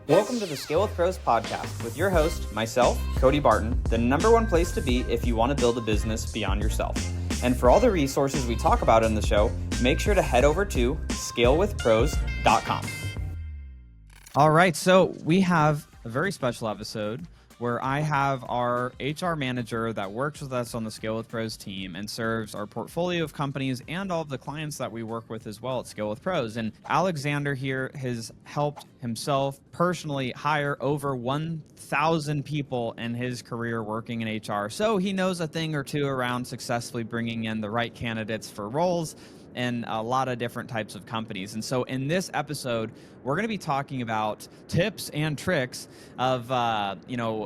Welcome to the Scale with Pros podcast with your host, myself, Cody Barton, the number one place to be if you want to build a business beyond yourself. And for all the resources we talk about in the show, make sure to head over to scalewithpros.com. All right, so we have a very special episode where I have our HR manager that works with us on the Scale with Pros team and serves our portfolio of companies and all of the clients that we work with as well at Scale with Pros. And Alexander here has helped himself personally hire over 1,000 people in his career working in HR. So he knows a thing or two around successfully bringing in the right candidates for roles and a lot of different types of companies. And so in this episode, we're going to be talking about tips and tricks of,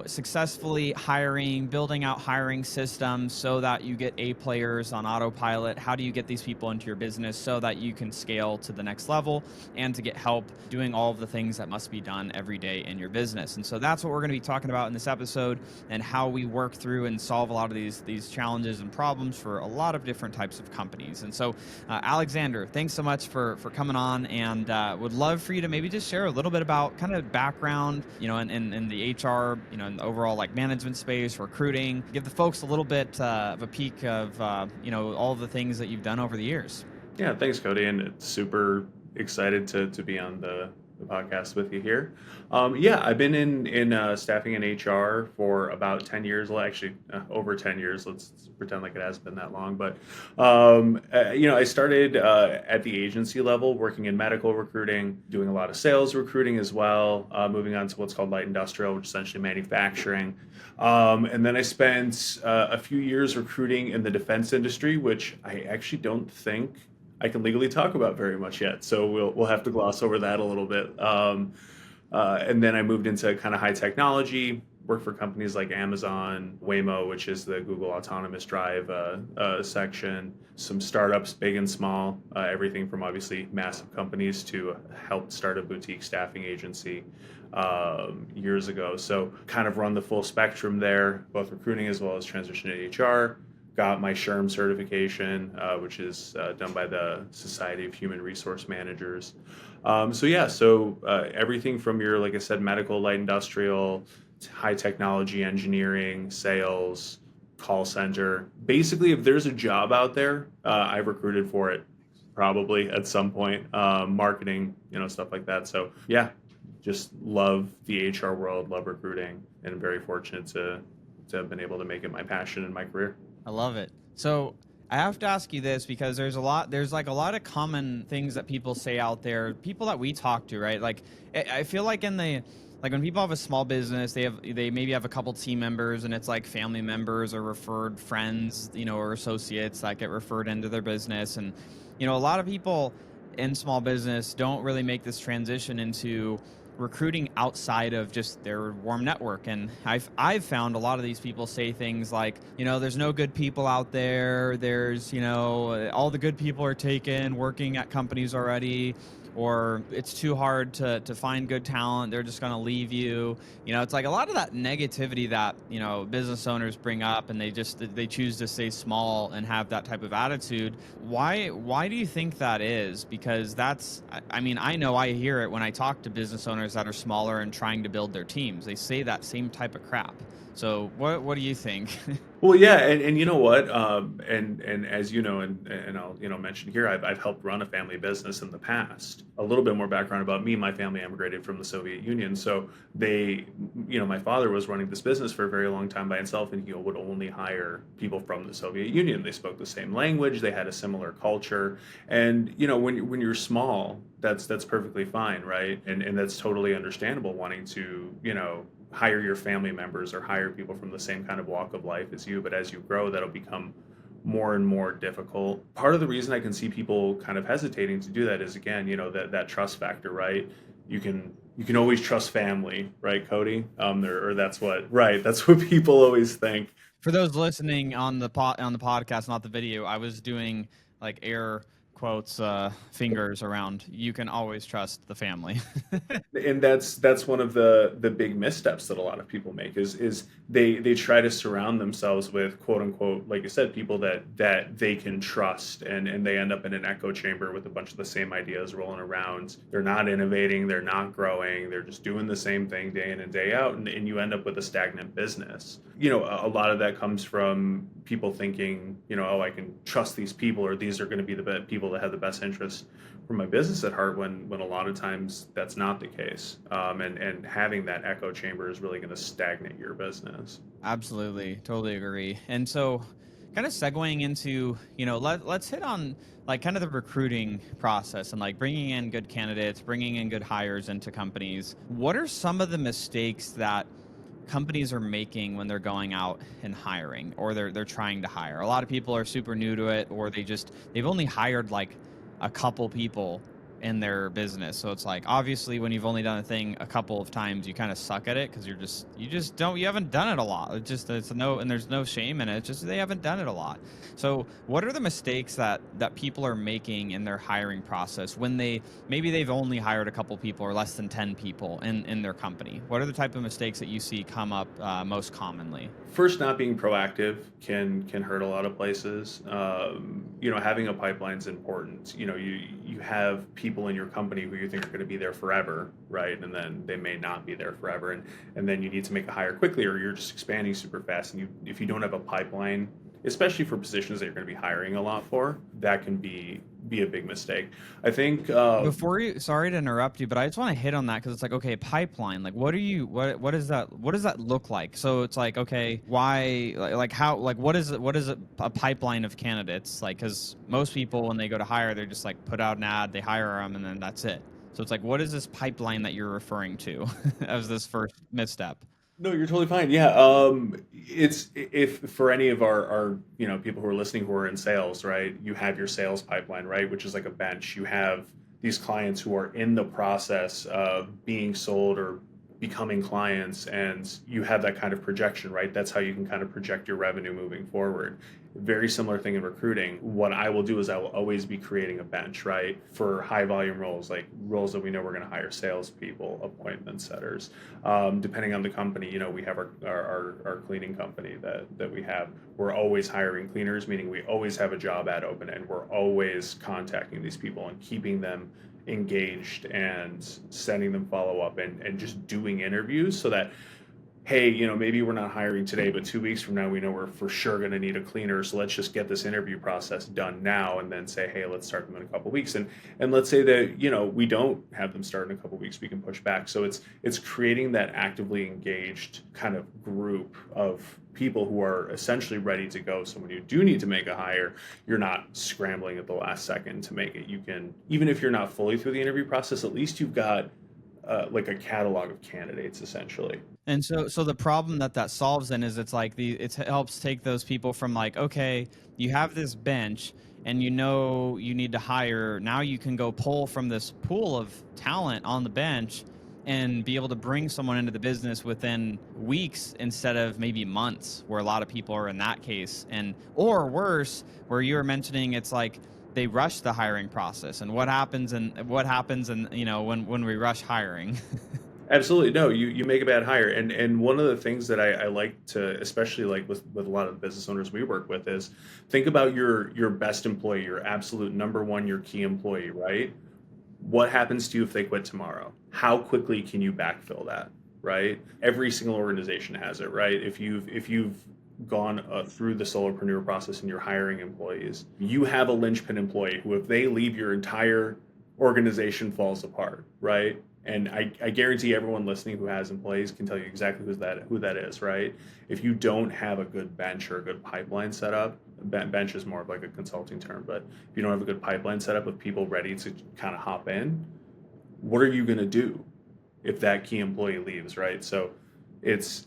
successfully hiring, building out hiring systems so that you get A players on autopilot. How do you get these people into your business so that you can scale to the next level and to get help doing all of the things that must be done every day in your business? And so that's what we're going to be talking about in this episode and how we work through and solve a lot of these challenges and problems for a lot of different types of companies. And so Alexander, thanks so much for coming on, and would love for you to maybe just share a little bit about kind of background, in the HR, in the overall like management space, recruiting. Give the folks a little bit of a peek of, all the things that you've done over the years. Yeah, thanks, Cody, and it's super excited to be on the podcast with you here. I've been in staffing and HR for about 10 years. Well, actually, over 10 years. Let's pretend like it hasn't been that long. But, I started at the agency level, working in medical recruiting, doing a lot of sales recruiting as well, moving on to what's called light industrial, which is essentially manufacturing. And then I spent a few years recruiting in the defense industry, which I actually don't think I can legally talk about very much yet, so we'll have to gloss over that a little bit. And then I moved into kind of high technology, worked for companies like Amazon, Waymo, which is the Google autonomous drive section, some startups, big and small, everything from obviously massive companies to help start a boutique staffing agency years ago. So kind of run the full spectrum there, both recruiting as well as transition to HR. Got my SHRM certification, which is done by the Society of Human Resource Managers. Everything from your, like I said, medical, light industrial, high technology, engineering, sales, call center. Basically, if there's a job out there, I've recruited for it probably at some point, marketing, stuff like that. So yeah, just love the HR world, love recruiting, and I'm very fortunate to have been able to make it my passion in my career. I love it. So I have to ask you this because there's a lot of common things that people say out there, people that we talk to, right? Like I feel like when people have a small business, they maybe have a couple team members and it's like family members or referred friends, or associates that get referred into their business. And, a lot of people in small business don't really make this transition into recruiting outside of just their warm network. And I've found a lot of these people say things like, there's no good people out there. There's, all the good people are taken working at companies already, or it's too hard to find good talent. They're just going to leave you. It's like a lot of that negativity that, business owners bring up, and they choose to stay small and have that type of attitude. Why do you think that is? Because I know I hear it when I talk to business owners that are smaller and trying to build their teams. They say that same type of crap. So what do you think? Well, yeah, and you know what, and as you know, and I'll mention here, I've helped run a family business in the past. A little bit more background about me: my family immigrated from the Soviet Union, so my father was running this business for a very long time by himself, and he would only hire people from the Soviet Union. They spoke the same language, they had a similar culture, and when you're small, that's perfectly fine, right? And that's totally understandable, wanting to hire your family members or hire people from the same kind of walk of life as you. But as you grow, that'll become more and more difficult. Part of the reason I can see people kind of hesitating to do that is, again, that trust factor, right? You can always trust family, right, Cody? That's what people always think. For those listening on the podcast, not the video, I was doing like air quotes fingers around, you can always trust the family. And that's one of the big missteps that a lot of people make is they try to surround themselves with quote unquote, like you said, people that they can trust, and they end up in an echo chamber with a bunch of the same ideas rolling around. They're not innovating, they're not growing, they're just doing the same thing day in and day out, and you end up with a stagnant business. A lot of that comes from people thinking, oh, I can trust these people, or these are going to be the people that have the best interest for my business at heart, when a lot of times that's not the case. And having that echo chamber is really going to stagnate your business. Absolutely. Totally agree. And so kind of segueing into, let's hit on like kind of the recruiting process and like bringing in good candidates, bringing in good hires into companies. What are some of the mistakes that companies are making when they're going out and hiring, or they're trying to hire? A lot of people are super new to it, or they've only hired like a couple people in their business. So it's like, obviously when you've only done a thing a couple of times, you kind of suck at it because you haven't done it a lot. And there's no shame in it. It's just they haven't done it a lot. So what are the mistakes that people are making in their hiring process when maybe they've only hired a couple people or less than 10 people in their company? What are the type of mistakes that you see come up most commonly? First, not being proactive can hurt a lot of places. Having a pipeline is important. You have people in your company who you think are going to be there forever, right? And then they may not be there forever, and then you need to make a hire quickly, or you're just expanding super fast. And if you don't have a pipeline, especially for positions that you're going to be hiring a lot for, that can be a big mistake. I think sorry to interrupt you, but I just want to hit on that because it's like, okay, pipeline, like what does that look like? So it's like, okay, why, like how, like what is a pipeline of candidates? Like, because most people when they go to hire, they're just like put out an ad, they hire them, and then that's it. So it's like, what is this pipeline that you're referring to as this first misstep? No, you're totally fine. Yeah. It's if for any of our people who are listening who are in sales, right? You have your sales pipeline, right? Which is like a bench. You have these clients who are in the process of being sold or becoming clients, and you have that kind of projection, right? That's how you can kind of project your revenue moving forward. Very similar thing in recruiting. What I will do is I will always be creating a bench, right? For high volume roles, like roles that we know we're going to hire salespeople, appointment setters. Depending on the company, we have our cleaning company that we have. We're always hiring cleaners, meaning we always have a job ad open, and we're always contacting these people and keeping them engaged and sending them follow up and just doing interviews so that, hey, maybe we're not hiring today, but 2 weeks from now, we know we're for sure going to need a cleaner. So let's just get this interview process done now, and then say, hey, let's start them in a couple of weeks. And let's say that, we don't have them start in a couple of weeks, we can push back. So it's creating that actively engaged kind of group of people who are essentially ready to go. So when you do need to make a hire, you're not scrambling at the last second to make it. You can, even if you're not fully through the interview process, at least you've got like a catalog of candidates essentially. And so the problem that solves then is it's like it helps take those people from like, okay, you have this bench and you need to hire. Now you can go pull from this pool of talent on the bench and be able to bring someone into the business within weeks instead of maybe months, where a lot of people are in that case. Or worse, where you were mentioning it's like they rush the hiring process. And what happens when we rush hiring? Absolutely. No, you make a bad hire. And one of the things that I like to, especially like with a lot of the business owners we work with, is think about your best employee, your absolute number one, your key employee, right? What happens to you if they quit tomorrow? How quickly can you backfill that, right? Every single organization has it, right? If you've gone through the solopreneur process and you're hiring employees, you have a linchpin employee who, if they leave, your entire organization falls apart, right? And I guarantee everyone listening who has employees can tell you exactly who that is, right? If you don't have a good bench or a good pipeline set up, bench is more of like a consulting term, but if you don't have a good pipeline set up with people ready to kind of hop in, what are you going to do if that key employee leaves, right? So it's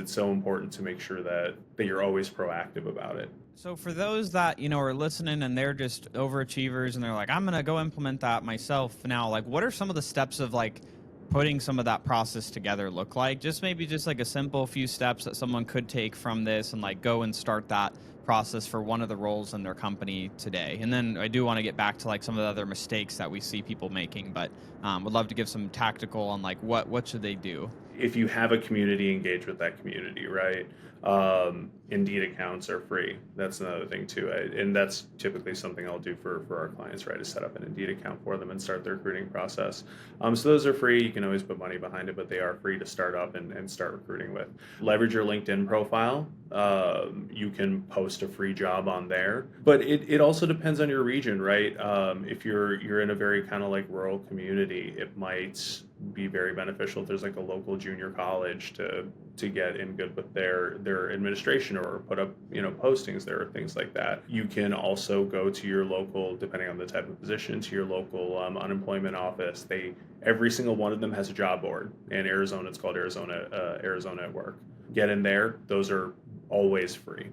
so important to make sure that you're always proactive about it. So for those that, are listening and they're just overachievers and they're like, I'm going to go implement that myself now, like what are some of the steps of like putting some of that process together look like? Just maybe just like a simple few steps that someone could take from this and like go and start that process for one of the roles in their company today? And then I do want to get back to like some of the other mistakes that we see people making, but would love to give some tactical on like what should they do. If you have a community, engage with that community, right? Indeed accounts are free. That's another thing too. And that's typically something I'll do for our clients, right? Is set up an Indeed account for them and start the recruiting process. So those are free. You can always put money behind it, but they are free to start up and start recruiting with. Leverage your LinkedIn profile. You can post a free job on there, but it also depends on your region, right? If you're in a very kind of like rural community, it might be very beneficial if there's like a local junior college to get in good with their administration or put up postings there or things like that. You can also go to your local, depending on the type of position, to your local unemployment office. Every single one of them has a job board. In Arizona, it's called Arizona at Work. Get in there. Those are always free.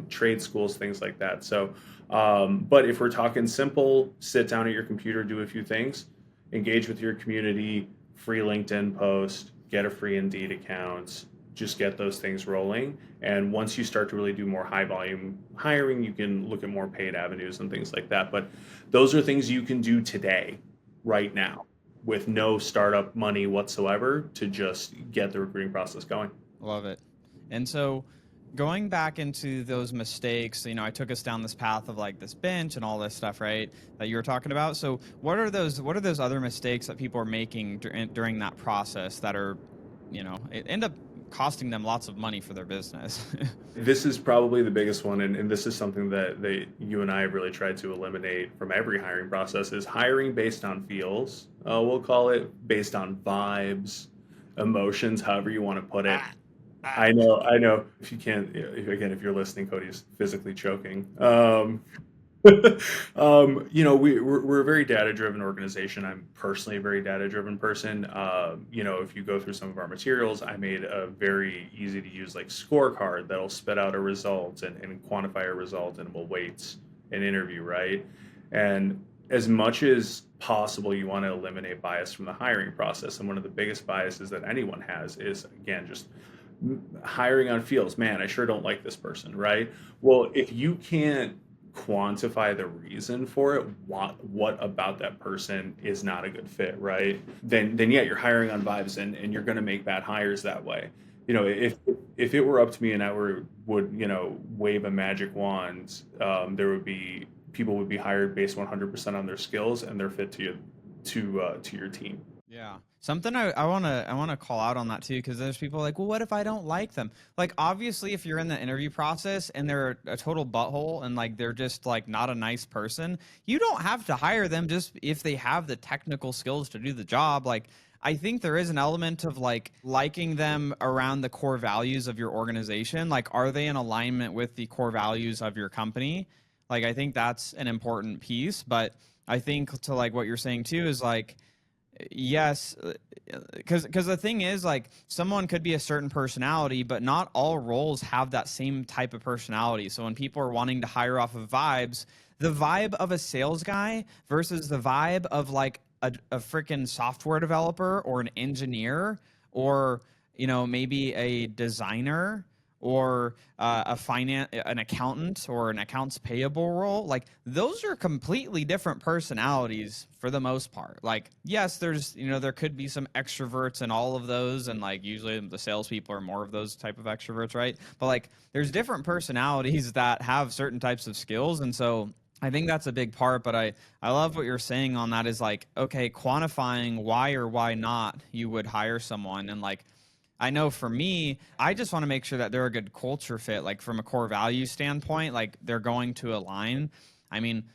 Trade schools, things like that. So, but if we're talking simple, sit down at your computer, do a few things, engage with your community, free LinkedIn post, get a free Indeed account, just get those things rolling. And once you start to really do more high volume hiring, you can look at more paid avenues and things like that. But those are things you can do today, right now, with no startup money whatsoever to just get the recruiting process going. Love it. And so going back into those mistakes, I took us down this path of like this bench and all this stuff, right, that you were talking about. So what are those other mistakes that people are making during that process that are, it end up costing them lots of money for their business? This is probably the biggest one, and this is something that you and I have really tried to eliminate from every hiring process, is hiring based on feels. We'll call it based on vibes, emotions, however you want to put it. I know. If you can't, if you're listening, Cody's physically choking. We're a very data-driven organization. I'm personally a very data-driven person. If you go through some of our materials, I made a very easy to use like scorecard that'll spit out a result and quantify a result and will weight an interview, right? And as much as possible, you want to eliminate bias from the hiring process. And one of the biggest biases that anyone has is, again, just hiring on feels. Man, I sure don't like this person, right? Well, if you can't quantify the reason for it, what about that person is not a good fit, right? Then yeah, you're hiring on vibes and you're going to make bad hires that way. If it were up to me and I would wave a magic wand, people would be hired based 100% on their skills and their fit to your team. Yeah. Something I want to call out on that too, because there's people like, well, what if I don't like them? Like, obviously, if you're in the interview process and they're a total butthole and like they're just like not a nice person, you don't have to hire them just if they have the technical skills to do the job. Like, I think there is an element of like liking them around the core values of your organization. Like, are they in alignment with the core values of your company? Like, I think that's an important piece. But I think to like what you're saying too is like, yes, because the thing is, like, someone could be a certain personality, but not all roles have that same type of personality. So when people are wanting to hire off of vibes, the vibe of a sales guy versus the vibe of like a freaking software developer or an engineer or maybe a designer or an accountant or an accounts payable role, like those are completely different personalities for the most part. Like, yes, there's, there could be some extroverts in all of those. And like, usually the salespeople are more of those type of extroverts, right? But like, there's different personalities that have certain types of skills. And so I think that's a big part, but I love what you're saying on that is like, okay, quantifying why or why not you would hire someone. And like, I know for me, I just want to make sure that they're a good culture fit, like from a core value standpoint, like they're going to align. I mean,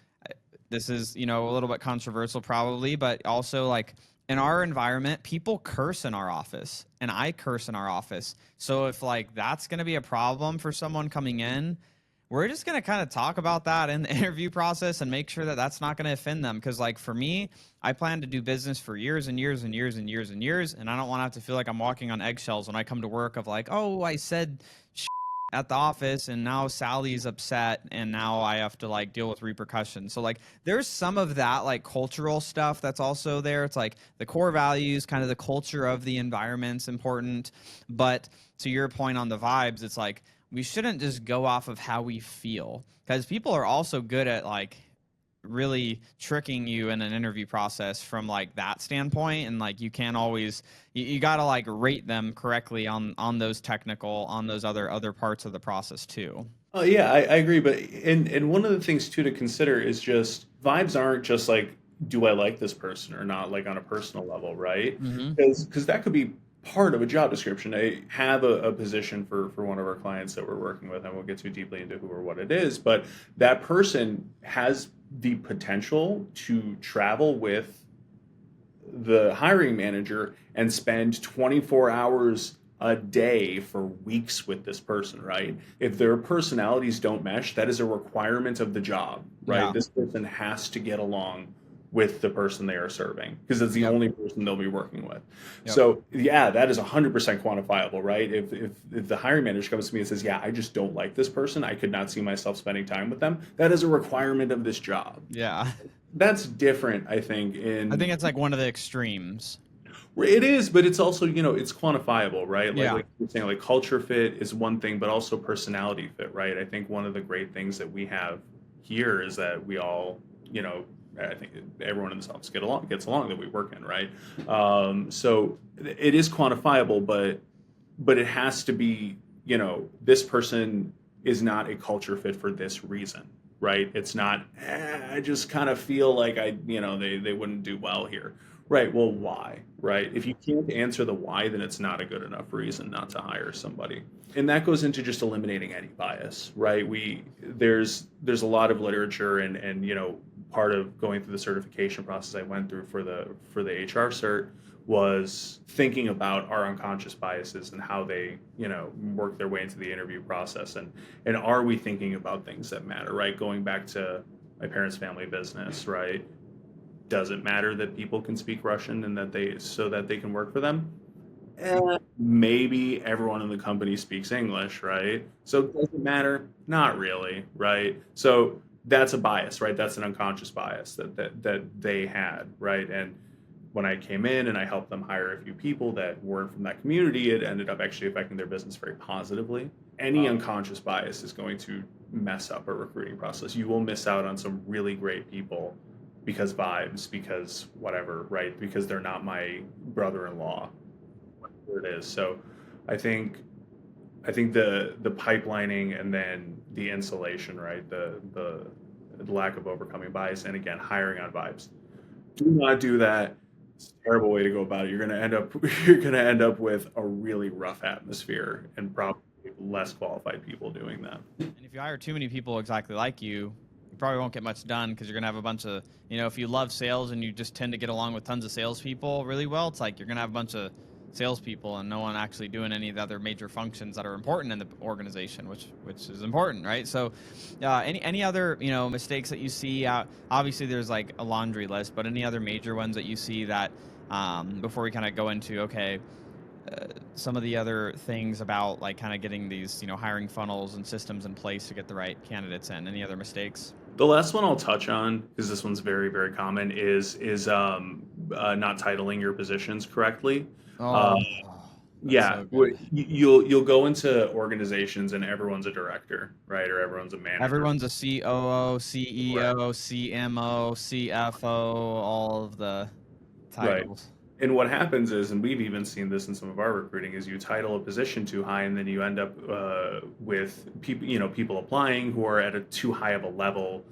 this is, a little bit controversial probably, but also like in our environment, people curse in our office and I curse in our office. So if like that's going to be a problem for someone coming in, we're just going to kind of talk about that in the interview process and make sure that that's not going to offend them. Because like for me, I plan to do business for years and years and years and years and years. And I don't want to have to feel like I'm walking on eggshells when I come to work of like, oh, I said at the office and now Sally's upset and now I have to like deal with repercussions. So like there's some of that like cultural stuff that's also there. It's like the core values, kind of the culture of the environment's important. But to your point on the vibes, it's like, we shouldn't just go off of how we feel, because people are also good at like really tricking you in an interview process from like that standpoint. And like you can't always, you got to like rate them correctly on those technical, on those other parts of the process too. Oh yeah, I agree. But and one of the things too to consider is just vibes aren't just like, do I like this person or not, like on a personal level, right? Hmm. Because that could be part of a job description. I have a position for one of our clients that we're working with. I won't get too deeply into who or what it is, but that person has the potential to travel with the hiring manager and spend 24 hours a day for weeks with this person, right? If their personalities don't mesh, that is a requirement of the job, right? Yeah. This person has to get along with the person they are serving because it's the Yep. only person they'll be working with. Yep. So yeah, that is 100% quantifiable, right? If the hiring manager comes to me and says, yeah, I just don't like this person, I could not see myself spending time with them, that is a requirement of this job. Yeah. That's different, I think, I think in it's like one of the extremes. it is, but it's also, it's quantifiable, right? Like Yeah. like you're saying, like culture fit is one thing, but also personality fit, right? I think one of the great things that we have here is that we all, I think everyone in this office gets along that we work in, right? So it is quantifiable, but it has to be, this person is not a culture fit for this reason, right? It's not, I just kind of feel like they wouldn't do well here. Right. Well, why? Right. If you can't answer the why, then it's not a good enough reason not to hire somebody. And that goes into just eliminating any bias, right? There's a lot of literature and part of going through the certification process I went through for the HR cert was thinking about our unconscious biases and how they, work their way into the interview process and are we thinking about things that matter, right? Going back to my parents' family business, right? Does it matter that people can speak Russian and that they can work for them? Maybe everyone in the company speaks English, right? So does it matter? Not really, right? So that's a bias, right? That's an unconscious bias that they had, right? And when I came in and I helped them hire a few people that weren't from that community, it ended up actually affecting their business very positively. Any unconscious bias is going to mess up a recruiting process. You will miss out on some really great people because vibes, because whatever, right? Because they're not my brother-in-law, whatever it is. So I think the pipelining and then the insulation, right? The lack of overcoming bias and again hiring on vibes. Do not do that. It's a terrible way to go about it. You're gonna end up with a really rough atmosphere and probably less qualified people doing that. And if you hire too many people exactly like you probably won't get much done because you're going to have a bunch of, if you love sales and you just tend to get along with tons of salespeople really well, it's like you're going to have a bunch of salespeople and no one actually doing any of the other major functions that are important in the organization, which is important, right? So any other, mistakes that you see? Obviously, there's like a laundry list, but any other major ones that you see that before we kind of go into, okay, some of the other things about like kind of getting these, hiring funnels and systems in place to get the right candidates in. Any other mistakes? The last one I'll touch on, because this one's very, very common, is not titling your positions correctly. Oh, that's Yeah, so good. you'll go into organizations and everyone's a director, right? Or everyone's a manager. Everyone's a COO, Right. CEO, CMO, CFO, all of the Right. titles. And what happens is, and we've even seen this in some of our recruiting, is you title a position too high, and then you end up with people applying who are at a too high of a level.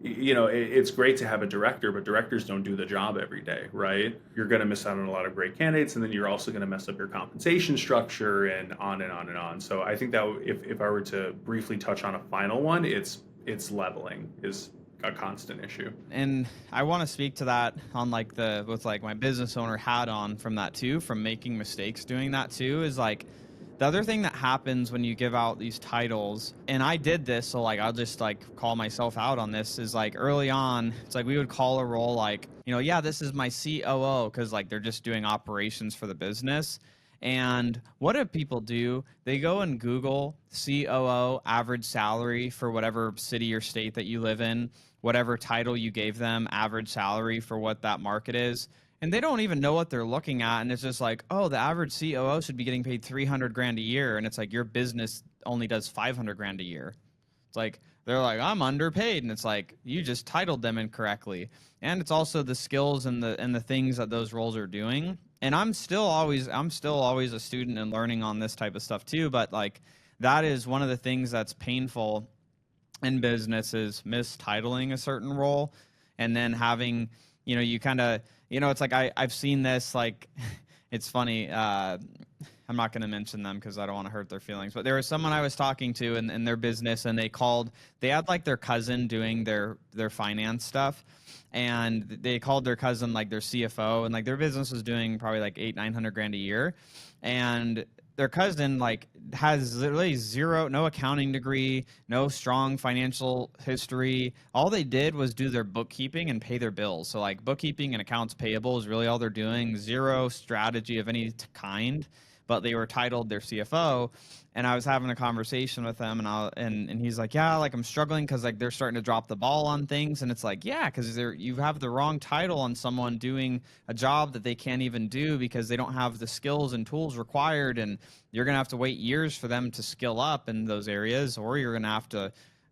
It's great to have a director, but directors don't do the job every day, right? You're going to miss out on a lot of great candidates, and then you're also going to mess up your compensation structure, and on and on and on. So I think that if I were to briefly touch on a final one, it's leveling is a constant issue. And I want to speak to that on like with like my business owner hat on from that too, from making mistakes doing that too, is like the other thing that happens when you give out these titles, and I did this, so like I'll just like call myself out on this, is like early on, it's like we would call a role like, yeah, this is my COO, because like they're just doing operations for the business. And what do people do? They go and Google COO average salary for whatever city or state that you live in, whatever title you gave them, average salary for what that market is. And they don't even know what they're looking at. And it's just like, oh, the average COO should be getting paid 300 grand a year. And it's like, your business only does 500 grand a year. It's like, they're like, I'm underpaid. And it's like, you just titled them incorrectly. And it's also the skills and the things that those roles are doing. And I'm still always a student and learning on this type of stuff too. But like, that is one of the things that's painful in business, is mistitling a certain role, and then having, you kind of, it's like I've seen this, like, it's funny. I'm not going to mention them because I don't want to hurt their feelings, but there was someone I was talking to in their business, and they had like their cousin doing their finance stuff, and they called their cousin like their CFO, and like their business was doing probably like 800-900 grand a year, and their cousin like has literally no accounting degree, no strong financial history. All they did was do their bookkeeping and pay their bills. So like bookkeeping and accounts payable is really all they're doing. Zero strategy of any kind, but they were titled their CFO. And I was having a conversation with them, and he's like, yeah, like I'm struggling because like they're starting to drop the ball on things. And it's like, yeah, because you have the wrong title on someone doing a job that they can't even do because they don't have the skills and tools required. And you're going to have to wait years for them to skill up in those areas, or you're going to have to,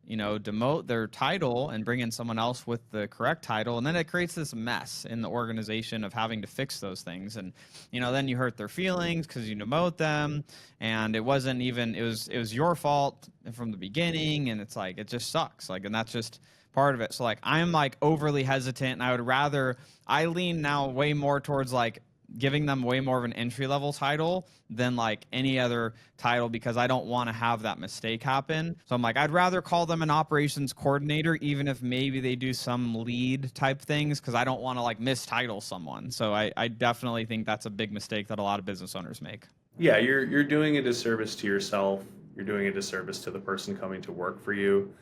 demote their title and bring in someone else with the correct title. And then it creates this mess in the organization of having to fix those things. And, then you hurt their feelings because you demote them, and it was your fault from the beginning. And it's like, it just sucks. Like, and that's just part of it. So like, I'm like overly hesitant, and I lean now way more towards like giving them way more of an entry-level title than like any other title, because I don't want to have that mistake happen. So I'm like, I'd rather call them an operations coordinator, even if maybe they do some lead type things, because I don't want to like mistitle someone. So I definitely think that's a big mistake that a lot of business owners make. Yeah, you're doing a disservice to yourself. You're doing a disservice to the person coming to work for you.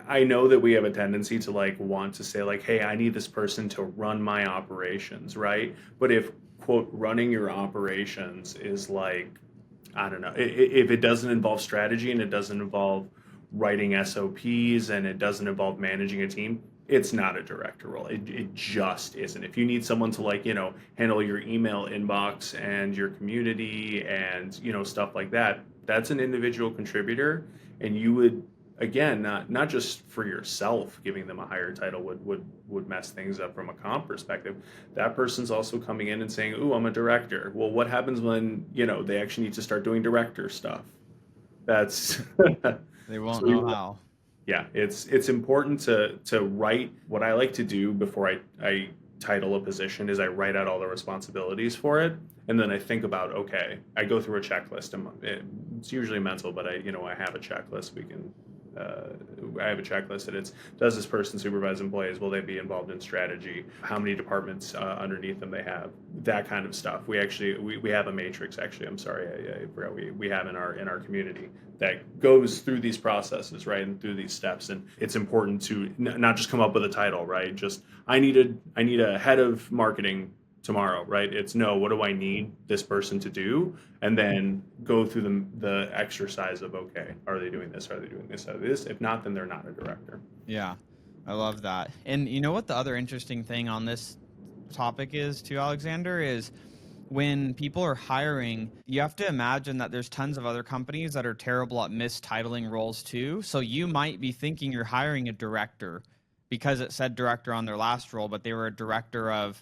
I know that we have a tendency to like want to say like, hey, I need this person to run my operations, right? But if, quote, running your operations is like, I don't know, if it doesn't involve strategy and it doesn't involve writing SOPs and it doesn't involve managing a team, it's not a director role. It just isn't. If you need someone to like, handle your email inbox and your community and, stuff like that, that's an individual contributor. And you would, again, not just for yourself, giving them a higher title would mess things up from a comp perspective. That person's also coming in and saying, ooh, I'm a director. Well, what happens when, they actually need to start doing director stuff? That's They won't know how. Yeah, it's important to write. What I like to do before I title a position is I write out all the responsibilities for it, and then I think about, okay, I go through a checklist, and it's usually mental, but I have a checklist. I have a checklist, and it's, does this person supervise employees? Will they be involved in strategy? How many departments underneath them they have? That kind of stuff. We have a matrix, actually. I'm sorry, I forgot we have in our community that goes through these processes, right, and through these steps. And it's important to not just come up with a title, right? Just I need a head of marketing tomorrow, right? It's no, what do I need this person to do? And then go through the exercise of, okay, are they doing this? Are they doing this? Are they this? If not, then they're not a director. Yeah, I love that. And you know what the other interesting thing on this topic is too, Alexander, is when people are hiring, you have to imagine that there's tons of other companies that are terrible at mistitling roles too. So you might be thinking you're hiring a director because it said director on their last role, but they were a director of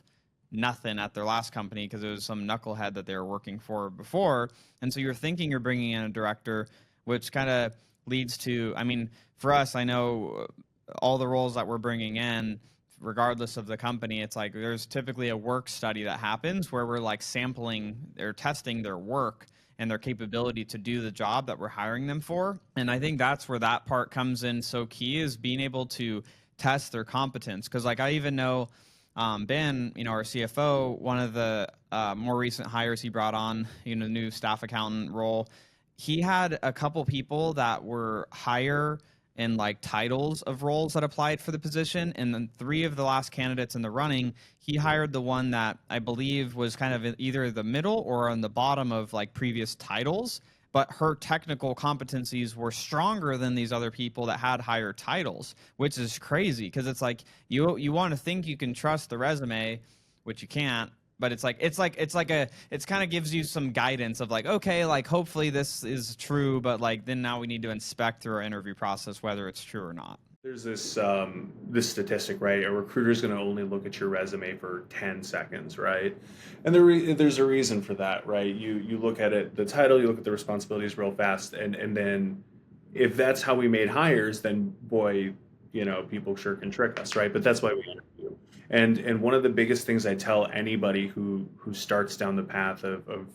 nothing at their last company because it was some knucklehead that they were working for before. And so you're thinking you're bringing in a director, which kind of leads to, I mean, for us, I know all the roles that we're bringing in, regardless of the company, it's like there's typically a work study that happens where we're like sampling or testing their work and their capability to do the job that we're hiring them for. And I think that's where that part comes in so key, is being able to test their competence. Because like I even know Ben, our CFO, one of the more recent hires he brought on, new staff accountant role, he had a couple people that were higher in like titles of roles that applied for the position. And then 3 of the last candidates in the running, he hired the one that I believe was kind of either the middle or on the bottom of like previous titles. But her technical competencies were stronger than these other people that had higher titles, which is crazy because it's like you want to think you can trust the resume, which you can't. But it's kind of gives you some guidance of like, okay, like hopefully this is true, but like then now we need to inspect through our interview process whether it's true or not. There's this statistic, right? A recruiter is going to only look at your resume for 10 seconds, right? And there's a reason for that, right? You look at it, the title, you look at the responsibilities real fast, and then if that's how we made hires, then boy, people sure can trick us, right? But that's why we interview. And one of the biggest things I tell anybody who starts down the path of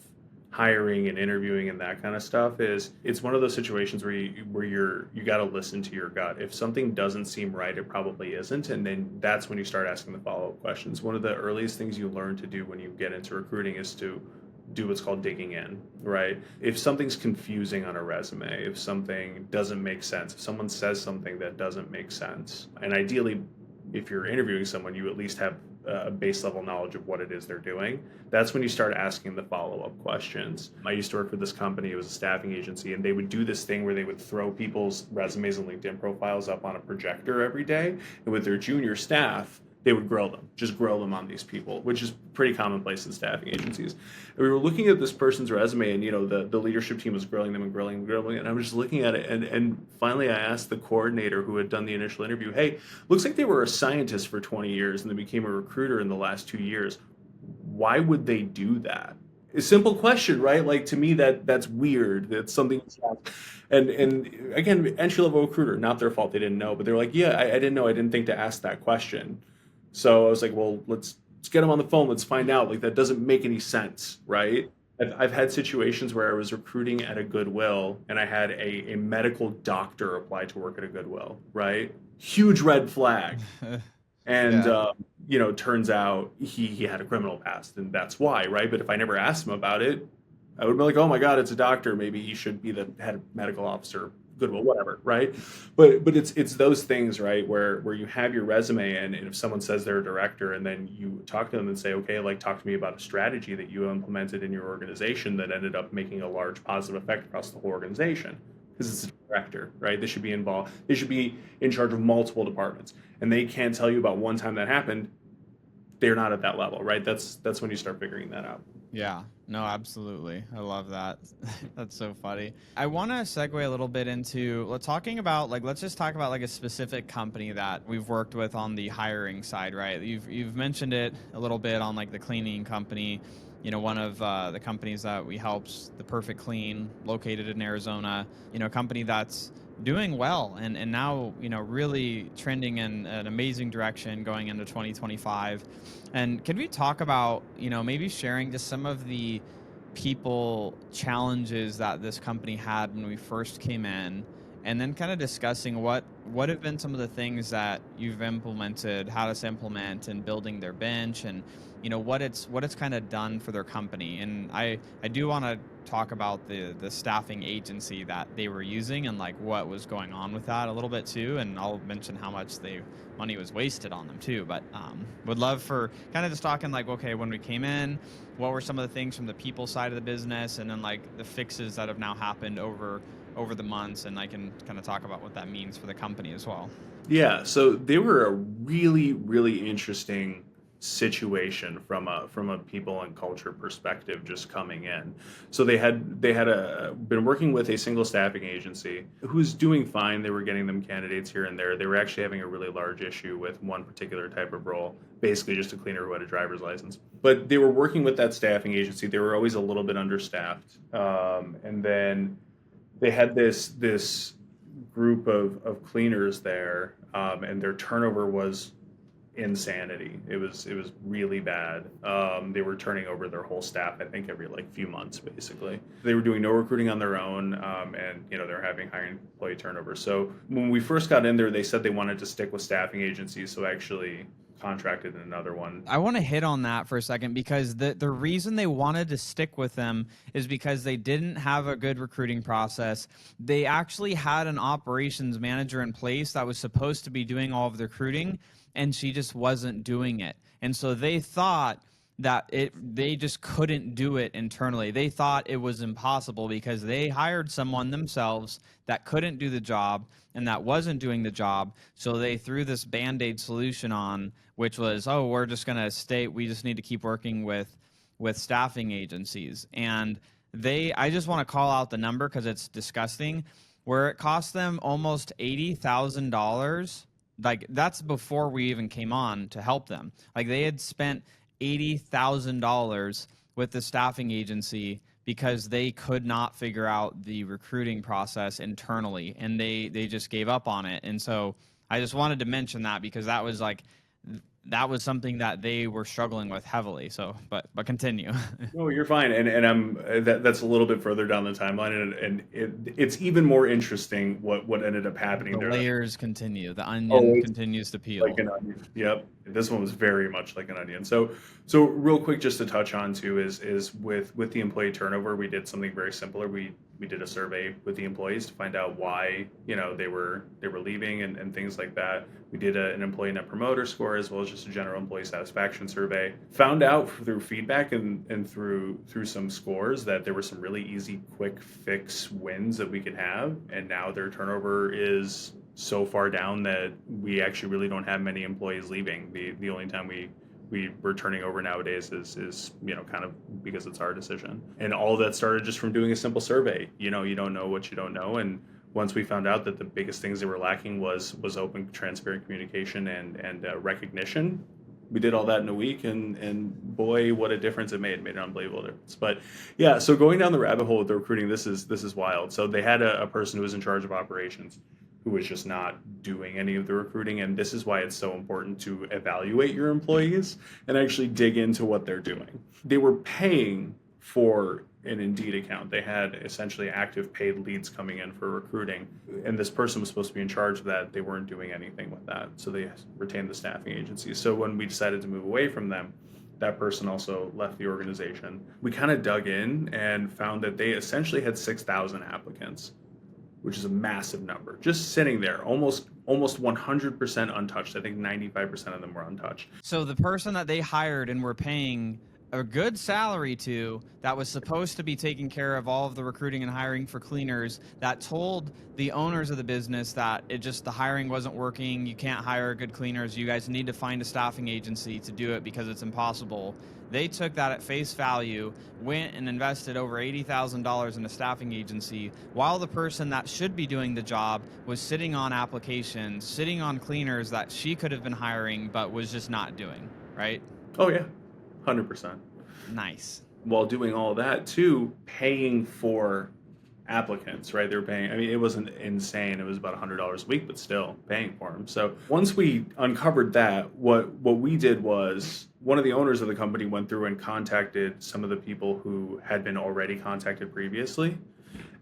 hiring and interviewing and that kind of stuff is it's one of those situations where you got to listen to your gut. If something doesn't seem right, it probably isn't, and then that's when you start asking the follow-up questions. One of the earliest things you learn to do when you get into recruiting is to do what's called digging in, right? If something's confusing on a resume, if something doesn't make sense, if someone says something that doesn't make sense, and ideally if you're interviewing someone, you at least have a base level knowledge of what it is they're doing. That's when you start asking the follow-up questions. I used to work for this company. It was a staffing agency, and they would do this thing where they would throw people's resumes and LinkedIn profiles up on a projector every day. And with their junior staff, they would just grill them on these people, which is pretty commonplace in staffing agencies. And we were looking at this person's resume, and the leadership team was grilling them and grilling, and I was just looking at it, and finally I asked the coordinator who had done the initial interview, hey, looks like they were a scientist for 20 years and they became a recruiter in the last 2 years. Why would they do that? A simple question, right? Like, to me, that's weird. That's something. And again, entry-level recruiter, not their fault. They didn't know, but they're like, yeah, I didn't know. I didn't think to ask that question. So I was like, well, let's get them on the phone. Let's find out. Like, that doesn't make any sense, right? I've had situations where I was recruiting at a Goodwill and I had a medical doctor apply to work at a Goodwill, right? Huge red flag. And, turns out he had a criminal past, and that's why, right? But if I never asked him about it, I would be like, oh my God, it's a doctor. Maybe he should be the head medical officer, Goodwill, whatever, right? But it's those things, right, where you have your resume, and if someone says they're a director, and then you talk to them and say, okay, like, talk to me about a strategy that you implemented in your organization that ended up making a large positive effect across the whole organization. Because it's a director, right? They should be involved. They should be in charge of multiple departments, and they can't tell you about one time that happened. They're not at that level, right? That's when you start figuring that out. Yeah, no, absolutely. I love that. That's so funny. I want to segue a little bit into let's just talk about like a specific company that we've worked with on the hiring side, right? You've mentioned it a little bit on like the cleaning company. One of the companies that we helped, the Perfect Clean, located in Arizona, a company that's doing well and now, really trending in an amazing direction going into 2025. And can we talk about, maybe sharing just some of the people challenges that this company had when we first came in, and then kind of discussing what have been some of the things that you've implemented, how to implement, and building their bench, and what it's kind of done for their company. And I do want to talk about the staffing agency that they were using and like what was going on with that a little bit too, and I'll mention how much money was wasted on them too. But would love for kind of just talking like, okay, when we came in, what were some of the things from the people side of the business, and then like the fixes that have now happened over the months, and I can kind of talk about what that means for the company as well. Yeah, so they were a really, really interesting situation from a people and culture perspective just coming in. So they had been working with a single staffing agency who was doing fine. They were getting them candidates here and there. They were actually having a really large issue with one particular type of role, basically just a cleaner who had a driver's license. But they were working with that staffing agency. They were always a little bit understaffed. And then they had this group of cleaners there, and their turnover was insanity. It was really bad. They were turning over their whole staff, I think, every few months, basically. They were doing no recruiting on their own, and they're having high employee turnover. So when we first got in there, they said they wanted to stick with staffing agencies, so actually contracted another one. I want to hit on that for a second, because the reason they wanted to stick with them is because they didn't have a good recruiting process. They actually had an operations manager in place that was supposed to be doing all of the recruiting, and she just wasn't doing it. And so they thought that they just couldn't do it internally. They thought it was impossible because they hired someone themselves that couldn't do the job and that wasn't doing the job. So they threw this Band-Aid solution on, which was, oh, we're just going to stay, we just need to keep working with staffing agencies. And I just want to call out the number because it's disgusting, where it cost them almost $80,000. Like, that's before we even came on to help them. Like, they had spent $80,000 with the staffing agency because they could not figure out the recruiting process internally, and they just gave up on it. And so I just wanted to mention that because that was something that they were struggling with heavily. So, but continue. No, you're fine, and that's a little bit further down the timeline, and it's even more interesting what ended up happening The there. layers continue. The Oh, onion it's continues to peel. like an onion. Yep, this one was very much like an onion. So real quick, just to touch on too, is with the employee turnover, we did something very similar. We did a survey with the employees to find out why they were leaving and things like that. We did an employee net promoter score as well as just a general employee satisfaction survey. Found out through feedback and through some scores that there were some really easy, quick fix wins that we could have, and now their turnover is so far down that we actually really don't have many employees leaving. The only time we're turning over nowadays is kind of because it's our decision. And all that started just from doing a simple survey. You don't know what you don't know. And once we found out that the biggest things they were lacking was open, transparent communication and recognition, we did all that in a week, and boy, what a difference it made. It made an unbelievable difference. But yeah, so going down the rabbit hole with the recruiting, this is wild. So they had a person who was in charge of operations who was just not doing any of the recruiting. And this is why it's so important to evaluate your employees and actually dig into what they're doing. They were paying for an Indeed account. They had essentially active paid leads coming in for recruiting. And this person was supposed to be in charge of that. They weren't doing anything with that. So they retained the staffing agency. So when we decided to move away from them, that person also left the organization. We kind of dug in and found that they essentially had 6,000 applicants, which is a massive number, just sitting there, almost 100% untouched. I think 95% of them were untouched. So the person that they hired and were paying a good salary to, that was supposed to be taking care of all of the recruiting and hiring for cleaners, that told the owners of the business that the hiring wasn't working, you can't hire good cleaners, you guys need to find a staffing agency to do it because it's impossible. They took that at face value, went and invested over $80,000 in a staffing agency, while the person that should be doing the job was sitting on applications, sitting on cleaners that she could have been hiring but was just not doing, right? Oh yeah, 100%. Nice. While doing all that too, paying for applicants, right? They were paying, I mean, it wasn't insane. It was about $100 a week, but still paying for them. So once we uncovered that, what we did was one of the owners of the company went through and contacted some of the people who had been already contacted previously.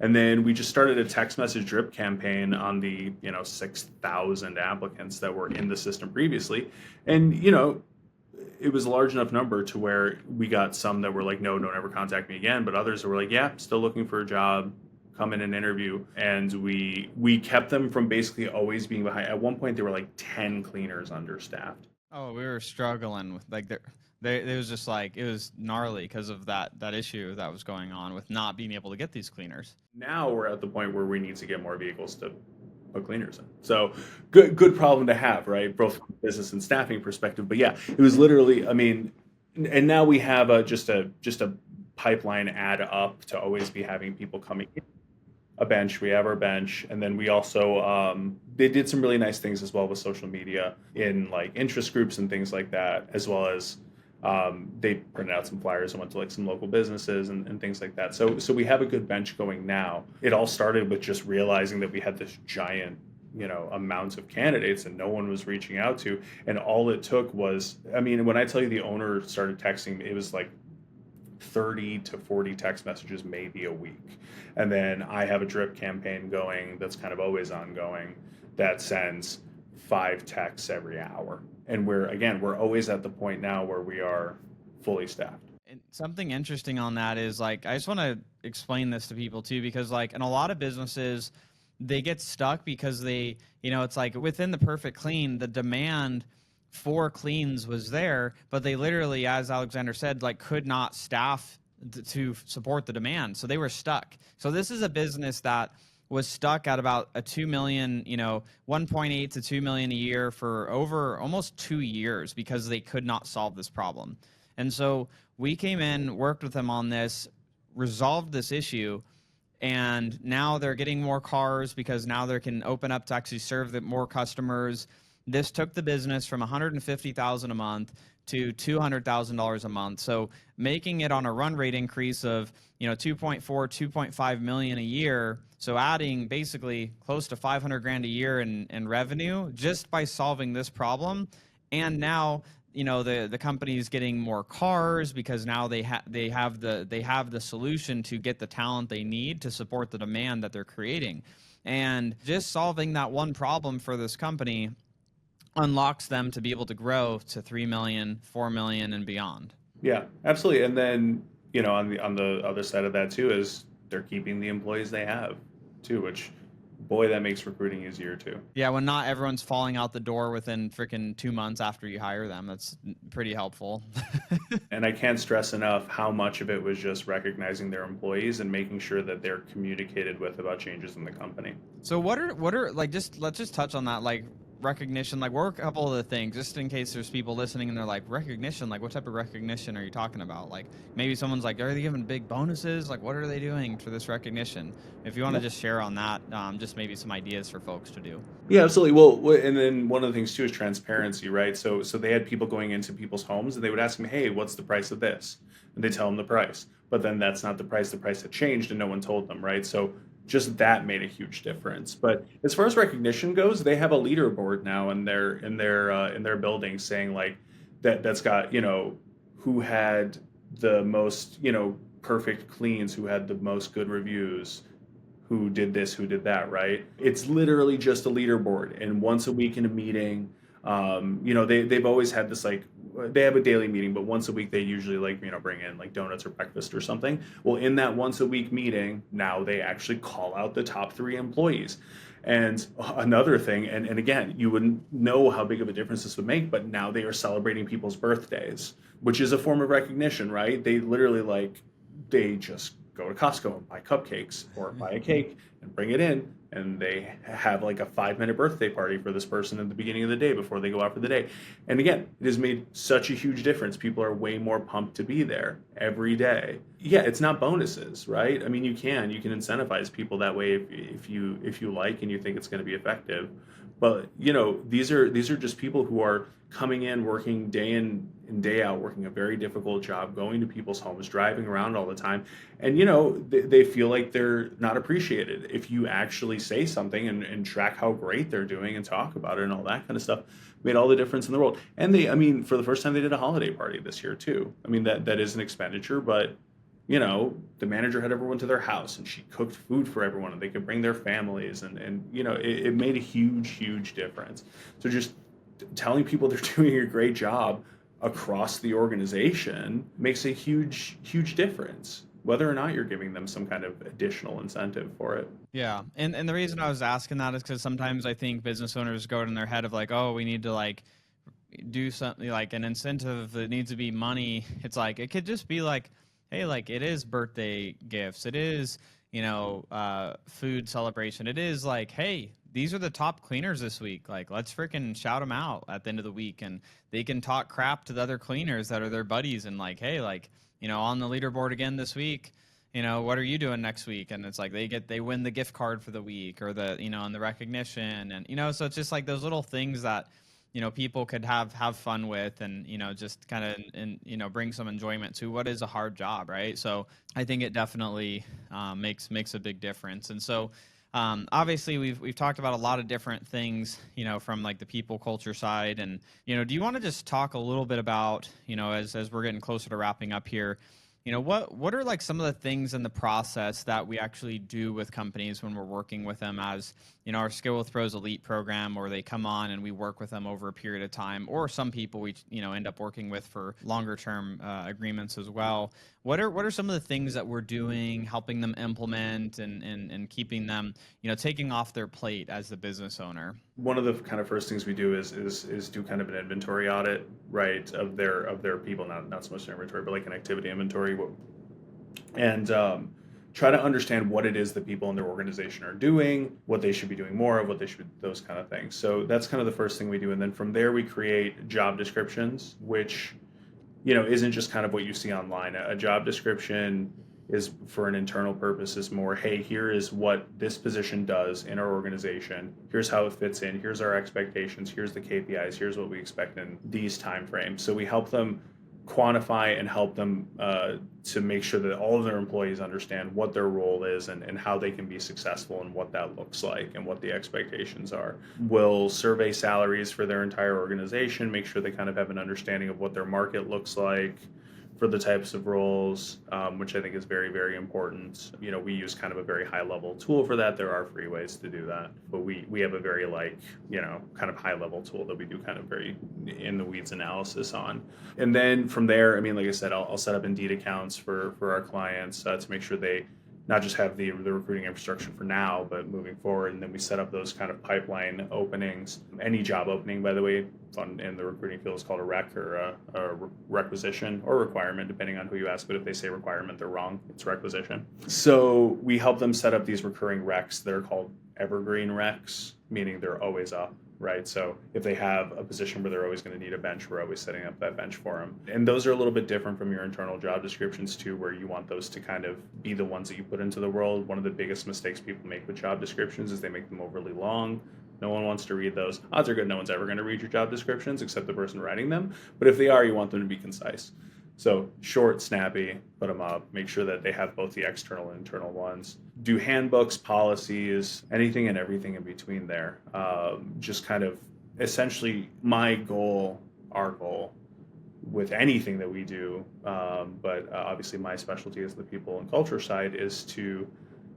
And then we just started a text message drip campaign on the, 6,000 applicants that were in the system previously. And, it was a large enough number to where we got some that were like, no, don't ever contact me again. But others that were like, yeah, still looking for a job, come in and interview. And we kept them from basically always being behind. At one point, there were like 10 cleaners understaffed. Oh, we were struggling with it was just like, it was gnarly because of that issue that was going on with not being able to get these cleaners. Now we're at the point where we need to get more vehicles to put cleaners in. So good problem to have, right? Both from a business and staffing perspective. But yeah, it was literally, I mean, and now we have just a pipeline add up to always be having people coming in. A bench, we have our bench, and then we also they did some really nice things as well with social media in like interest groups and things like that, as well as they printed out some flyers and went to like some local businesses and things like that. So we have a good bench going now. It all started with just realizing that we had this giant, amounts of candidates and no one was reaching out to. And all it took was, I mean, when I tell you the owner started texting, it was like 30 to 40 text messages maybe a week. And then I have a drip campaign going that's kind of always ongoing that sends 5 texts every hour. And we're always at the point now where we are fully staffed. And something interesting on that is like, I just want to explain this to people too, because like in a lot of businesses, they get stuck because they, it's like within the perfect clean, the demand for cleans was there, but they literally, as Alexander said, like could not staff to support the demand. So they were stuck. So this is a business that was stuck at about a 2 million, 1.8 to 2 million a year for over almost 2 years because they could not solve this problem. And so we came in, worked with them on this, resolved this issue, and now they're getting more cars because now they can open up to actually serve more customers. This took the business from $150,000 a month to $200,000 a month. So making it on a run rate increase of 2.4, 2.5 million a year. So adding basically close to 500 grand a year in revenue just by solving this problem. And now the company is getting more cars because now they have the solution to get the talent they need to support the demand that they're creating. And just solving that one problem for this company unlocks them to be able to grow to 3 million, 4 million and beyond. Yeah, absolutely. And then, on the other side of that too is they're keeping the employees they have too, which boy, that makes recruiting easier too. Yeah, when not everyone's falling out the door within freaking 2 months after you hire them, that's pretty helpful. And I can't stress enough how much of it was just recognizing their employees and making sure that they're communicated with about changes in the company. So what are like, let's just touch on that, like recognition, like what are a couple of the things, just in case there's people listening and they're like, recognition, like what type of recognition are you talking about? Like maybe someone's like, are they giving big bonuses? Like what are they doing for this recognition? If you want to just share on that, just maybe some ideas for folks to do. Yeah, absolutely. Well, and then one of the things too is transparency, right? So they had people going into people's homes and they would ask them, hey, what's the price of this? And they tell them the price, but then that's not the price had changed and no one told them, right? So just that made a huge difference. But as far as recognition goes, they have a leaderboard now in their building saying like that's got who had the most perfect cleans, who had the most good reviews, who did this, who did that, right? It's literally just a leaderboard, and once a week in a meeting, they've always had this like they have a daily meeting, but once a week they usually bring in like donuts or breakfast or something. Well, in that once a week meeting, now they actually call out the top 3 employees. And another thing, and again, you wouldn't know how big of a difference this would make, but now they are celebrating people's birthdays, which is a form of recognition, right? They literally they just go to Costco and buy cupcakes or buy a cake and bring it in, and they have like a 5-minute birthday party for this person at the beginning of the day before they go out for the day. And again, it has made such a huge difference. People are way more pumped to be there every day. Yeah, it's not bonuses, right? I mean, you can incentivize people that way if you like and you think it's going to be effective. But these are just people who are coming in, working day in and day out, working a very difficult job, going to people's homes, driving around all the time, and they feel like they're not appreciated. If you actually say something and track how great they're doing and talk about it and all that kind of stuff, made all the difference in the world. And for the first time, they did a holiday party this year too. I mean, that is an expenditure, but the manager had everyone to their house and she cooked food for everyone and they could bring their families and it made a huge difference. So just telling people they're doing a great job across the organization makes a huge difference, whether or not you're giving them some kind of additional incentive for it. Yeah. And the reason I was asking that is because sometimes I think business owners go in their head of like, oh, we need to do something like an incentive that needs to be money. It's like, it could just be like, hey, it is birthday gifts. It is, food celebration. It is like, hey, these are the top cleaners this week. Like, let's freaking shout them out at the end of the week. And they can talk crap to the other cleaners that are their buddies and like, hey, on the leaderboard again this week, what are you doing next week? And it's like they win the gift card for the week or and the recognition. And, so it's just like those little things that, people could have fun with and, just kind of, and, bring some enjoyment to what is a hard job, right? So I think it definitely makes a big difference. And so obviously we've talked about a lot of different things, from like the people culture side. And, do you want to just talk a little bit about, as we're getting closer to wrapping up here, what are like some of the things in the process that we actually do with companies when we're working with them as, our Skill with Pros Elite program, or they come on and we work with them over a period of time, or some people we, end up working with for longer term agreements as well. What are some of the things that we're doing, helping them implement and keeping them, taking off their plate as the business owner? one of the kind of first things we do is do kind of an inventory audit, right, of their people, not so much an inventory, but like an activity inventory, and try to understand what it is that people in their organization are doing, what they should be doing more of, what they should, those kind of things. So that's kind of the first thing we do, and then from there we create job descriptions, which isn't just kind of what you see online. A job description is, for an internal purpose, is more, hey, here is what this position does in our organization. Here's how it fits in. Here's our expectations. Here's the KPIs. Here's what we expect in these timeframes. So we help them quantify and help them to make sure that all of their employees understand what their role is and how they can be successful and what that looks like and what the expectations are. We'll survey salaries for their entire organization, make sure they kind of have an understanding of what their market looks like for the types of roles, which I think is very, very important. We use kind of a very high level tool for that. There are free ways to do that, but we have a very kind of high level tool that we do kind of very in the weeds analysis on. And then from there, like I said, I'll set up Indeed accounts for our clients to make sure they not just have the recruiting infrastructure for now, but moving forward. And then we set up those kind of pipeline openings. Any job opening, by the way, in the recruiting field is called a rec, or a requisition or requirement, depending on who you ask. But if they say requirement, they're wrong. It's requisition. So we help them set up these recurring recs. They're called evergreen recs, meaning they're always up. Right. So if they have a position where they're always going to need a bench, we're always setting up that bench for them. And those are a little bit different from your internal job descriptions too, where you want those to kind of be the ones that you put into the world. One of the biggest mistakes people make with job descriptions is they make them overly long. No one wants to read those. Odds are good no one's ever going to read your job descriptions except the person writing them. But if they are, you want them to be concise. So short, snappy, put them up, make sure that they have both the external and internal ones. Do handbooks, policies, anything and everything in between there. Just kind of essentially my goal, our goal with anything that we do, but obviously my specialty is the people and culture side, is to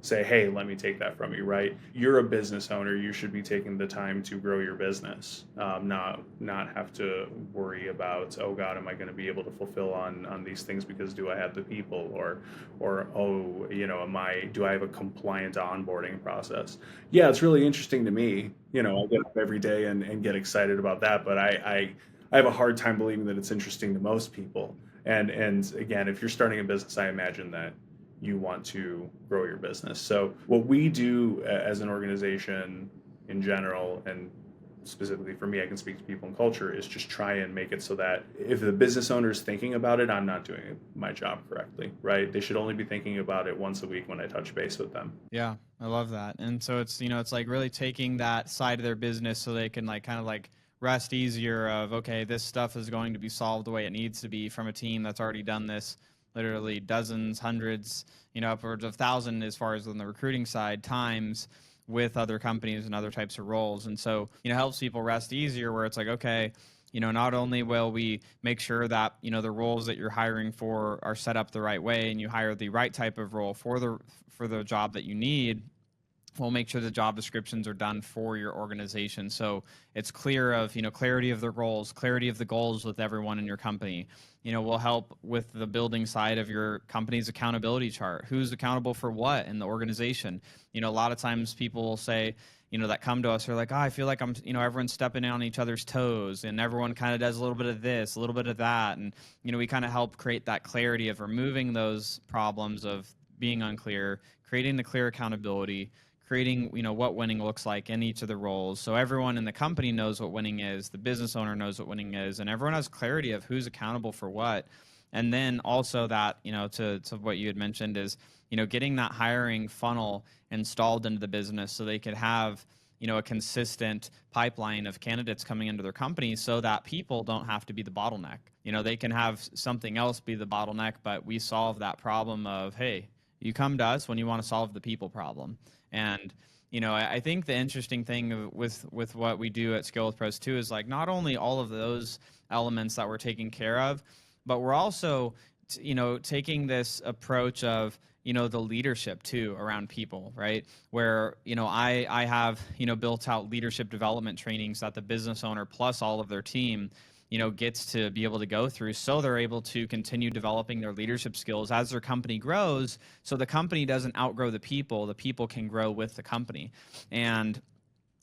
say, hey, let me take that from you, right? You're a business owner. You should be taking the time to grow your business, not have to worry about, oh God, am I going to be able to fulfill on these things because do I have the people, or do I have a compliant onboarding process? Yeah, it's really interesting to me. I get up every day and get excited about that, but I have a hard time believing that it's interesting to most people. And again, if you're starting a business, I imagine that you want to grow your business. So what we do as an organization in general, and specifically for me, I can speak to people and culture, is just try and make it so that if the business owner is thinking about it, I'm not doing my job correctly, right? They should only be thinking about it once a week when I touch base with them. Yeah, I love that. And so it's, it's like really taking that side of their business so they can kind of rest easier of, okay, this stuff is going to be solved the way it needs to be from a team that's already done this literally dozens, hundreds, upwards of 1,000 as far as on the recruiting side, times with other companies and other types of roles. And so, helps people rest easier where it's like, okay, not only will we make sure that, the roles that you're hiring for are set up the right way and you hire the right type of role for the job that you need, we'll make sure the job descriptions are done for your organization. So it's clear of, clarity of the roles, clarity of the goals with everyone in your company. We'll help with the building side of your company's accountability chart. Who's accountable for what in the organization? A lot of times people will say, that come to us are like, oh, I feel like I'm, everyone's stepping on each other's toes and everyone kind of does a little bit of this, a little bit of that. And, we kind of help create that clarity of removing those problems of being unclear, creating the clear accountability, creating, what winning looks like in each of the roles. So everyone in the company knows what winning is, the business owner knows what winning is, and everyone has clarity of who's accountable for what. And then also that, to what you had mentioned is, getting that hiring funnel installed into the business so they could have, a consistent pipeline of candidates coming into their company so that people don't have to be the bottleneck. They can have something else be the bottleneck, but we solve that problem of, hey, you come to us when you want to solve the people problem. And, I think the interesting thing with what we do at Skill with Pros too is not only all of those elements that we're taking care of, but we're also, taking this approach of, the leadership too around people, right? Where, I have, built out leadership development trainings that the business owner plus all of their team gets to be able to go through so they're able to continue developing their leadership skills as their company grows, so the company doesn't outgrow the people can grow with the company. And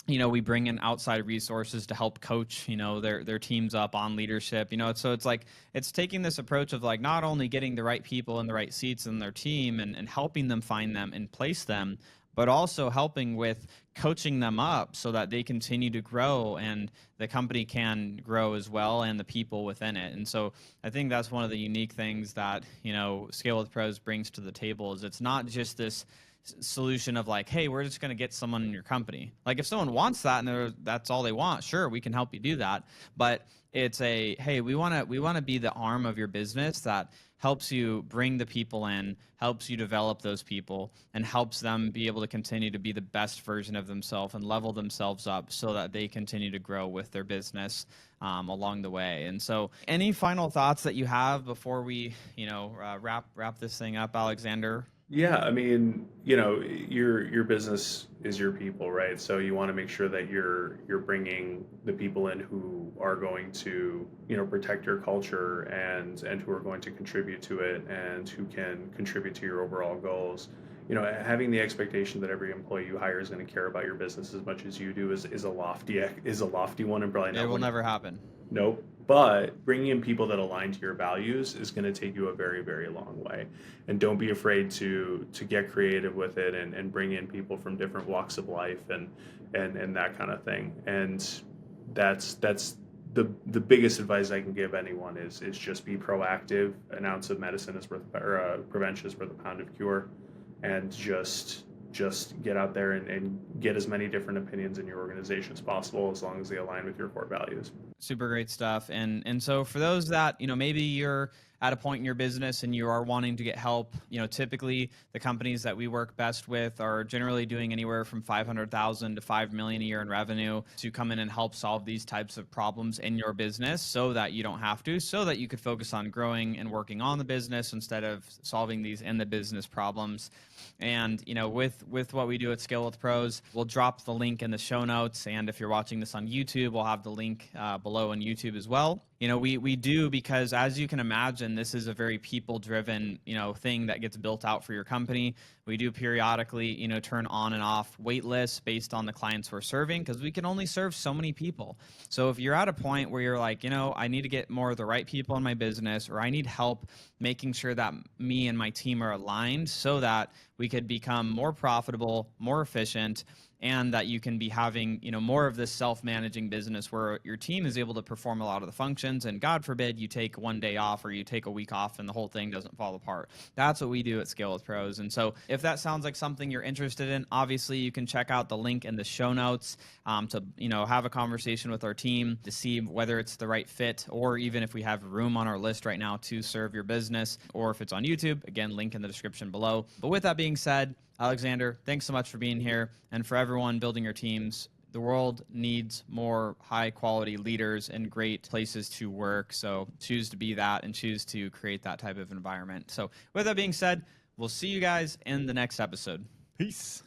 we bring in outside resources to help coach, their teams up on leadership, so it's like, it's taking this approach of like not only getting the right people in the right seats in their team and helping them find them and place them, but also helping with coaching them up so that they continue to grow and the company can grow as well and the people within it. And so I think that's one of the unique things that, Scale with Pros brings to the table is it's not just this solution of like, hey, we're just going to get someone in your company. Like if someone wants that and that's all they want, sure, we can help you do that. But it's hey, we want to be the arm of your business that helps you bring the people in, helps you develop those people, and helps them be able to continue to be the best version of themselves and level themselves up so that they continue to grow with their business along the way. And so any final thoughts that you have before we, wrap this thing up, Alexander? Yeah, I mean, your business is your people, right? So you want to make sure that you're bringing the people in who are going to, protect your culture and who are going to contribute to it and who can contribute to your overall goals. Having the expectation that every employee you hire is going to care about your business as much as you do is a lofty one, and probably not It will never happen. Nope. But bringing in people that align to your values is going to take you a very, very long way. And don't be afraid to get creative with it and bring in people from different walks of life and that kind of thing. And that's the biggest advice I can give anyone is just be proactive. An ounce of medicine is worth, or prevention is worth a pound of cure, and just get out there and get as many different opinions in your organization as possible, as long as they align with your core values. Super great stuff. And so for those that, maybe you're at a point in your business and you are wanting to get help, typically the companies that we work best with are generally doing anywhere from 500,000 to 5 million a year in revenue to come in and help solve these types of problems in your business so that you don't have to, so that you could focus on growing and working on the business instead of solving these in the business problems. And, with what we do at Scale with Pros, we'll drop the link in the show notes. And if you're watching this on YouTube, we'll have the link below on YouTube as well. We do, because as you can imagine, this is a very people-driven, thing that gets built out for your company. We do periodically, turn on and off wait lists based on the clients we're serving, because we can only serve so many people. So if you're at a point where you're like, I need to get more of the right people in my business, or I need help making sure that me and my team are aligned so that we could become more profitable, more efficient, and that you can be having, more of this self-managing business where your team is able to perform a lot of the functions, and God forbid you take one day off or you take a week off and the whole thing doesn't fall apart. That's what we do at Scale with Pros. And so if that sounds like something you're interested in, obviously you can check out the link in the show notes to, have a conversation with our team to see whether it's the right fit, or even if we have room on our list right now to serve your business, or if it's on YouTube, again, link in the description below. But with that being said, Alexander, thanks so much for being here. And for everyone building your teams, the world needs more high-quality leaders and great places to work. So choose to be that and choose to create that type of environment. So with that being said, we'll see you guys in the next episode. Peace.